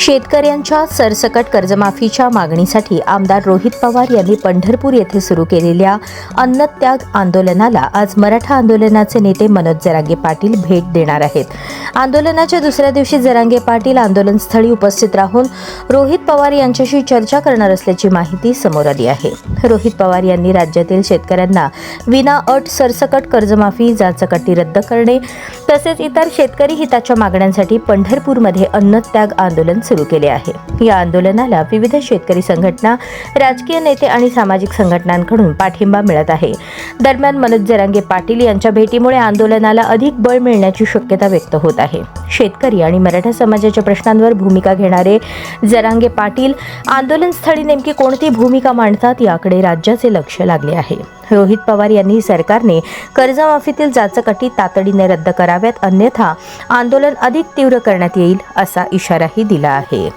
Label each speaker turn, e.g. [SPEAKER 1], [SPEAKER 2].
[SPEAKER 1] शेतकऱ्यांच्या सरसकट कर्जमाफीच्या मागणीसाठी आमदार रोहित पवार यांनी पंढरपूर येथे सुरू केलेल्या अन्नत्याग आंदोलनाला आज मराठा आंदोलनाचे नेते मनोज जरांगे पाटील भेट देणार आहेत. आंदोलनाच्या दुसऱ्या दिवशी जरांगे पाटील आंदोलनस्थळी उपस्थित राहून रोहित पवार यांच्याशी चर्चा करणार असल्याची माहिती समोर आली आहे. रोहित पवार यांनी राज्यातील शेतकऱ्यांना विनाअट सरसकट कर्जमाफी, जाचकटी रद्द करणे तसेच इतर शेतकरी हिताच्या मागण्यांसाठी पंढरपूरमध्ये अन्नत्याग आंदोलन सुरू केले आहे. या आंदोलनाला विविध शेतकरी संघटना, राजकीय नेते आणि सामाजिक संघटनांकडून पाठिंबा मिळत आहे. दरम्यान मनोज जरांगे पाटील यांच्या भेटीमुळे आंदोलनाला अधिक बळ मिळण्याची शक्यता व्यक्त होत आहे. शेतकरी आणि मराठा समाजाच्या प्रश्नांवर भूमिका घेणारे जरांगे पाटील आंदोलनस्थळी नेमकी कोणती भूमिका मांडतात याकडे राज्याचे लक्ष लागले आहे. रोहित पवार यांनी सरकारने कर्जमाफीतील जाचकटी तातडीने रद्द कराव्यात, अन्यथा आंदोलन अधिक तीव्र करण्यात येईल असा इशाराही दिला आहे.